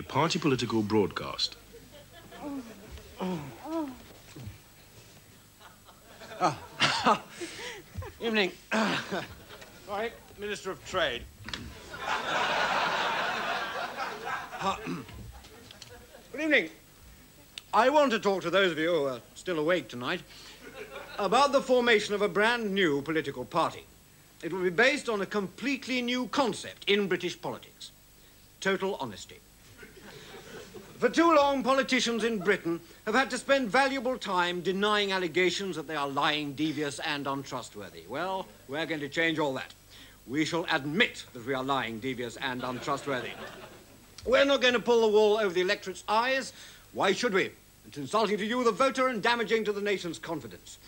A party political broadcast. Evening. Right, Minister of Trade. Good evening. I want to talk to those of you who are still awake tonight about the formation of a brand new political party. It will be based on a completely new concept in British politics: total honesty. For too long, politicians in Britain have had to spend valuable time denying allegations that they are lying, devious, and untrustworthy. Well, we're going to change all that. We shall admit that we are lying, devious, and untrustworthy. We're not going to pull the wool over the electorate's eyes. Why should we? It's insulting to you, the voter, and damaging to the nation's confidence.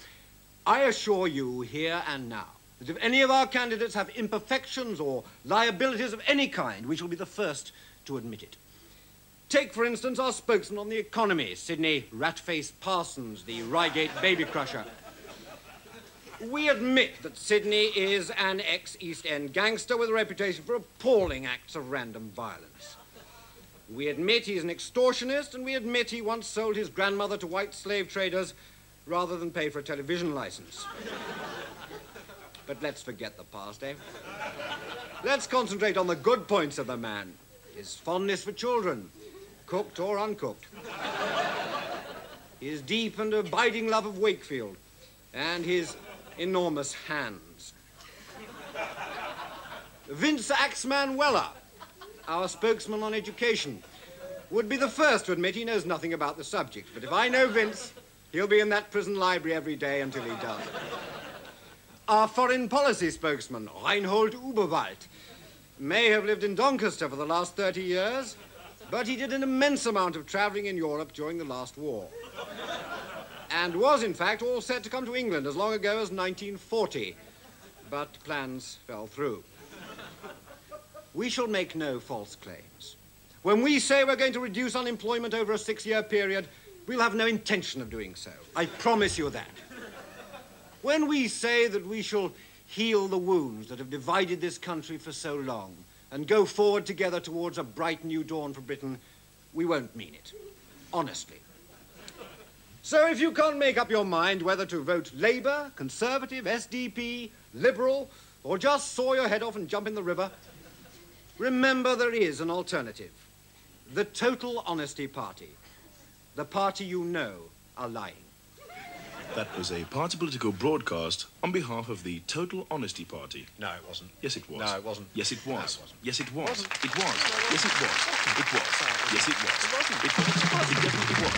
I assure you here and now that if any of our candidates have imperfections or liabilities of any kind, we shall be the first to admit it. Take, for instance, our spokesman on the economy, Sidney Rat-Faced Parsons, the Reigate baby crusher. We admit that Sidney is an ex-East End gangster with a reputation for appalling acts of random violence. We admit he's an extortionist, and we admit he once sold his grandmother to white slave traders rather than pay for a television license. But let's forget the past, eh? Let's concentrate on the good points of the man. His fondness for children, cooked or uncooked. His deep and abiding love of Wakefield, and his enormous hands. Vince Axeman Weller, our spokesman on education, would be the first to admit he knows nothing about the subject. But if I know Vince, he'll be in that prison library every day until he does. Our foreign policy spokesman, Reinhold Uberwald, may have lived in Doncaster for the last 30 years, but he did an immense amount of travelling in Europe during the last war. And was, in fact, all set to come to England as long ago as 1940. But plans fell through. We shall make no false claims. When we say we're going to reduce unemployment over a 6-year period, we'll have no intention of doing so. I promise you that. When we say that we shall heal the wounds that have divided this country for so long and go forward together towards a bright new dawn for Britain, we won't mean it. Honestly. So if you can't make up your mind whether to vote Labour, Conservative, SDP, Liberal, or just saw your head off and jump in the river, remember there is an alternative. The Total Honesty Party. The party you know are lying. That was a party political broadcast on behalf of the Total Honesty Party. No, it wasn't. Yes, it was. No, it wasn't. Yes, it was. No, it wasn't. Yes, it was. It wasn't. It was. Yes, it was. It was. Yes, it was. It wasn't. It was. It definitely was.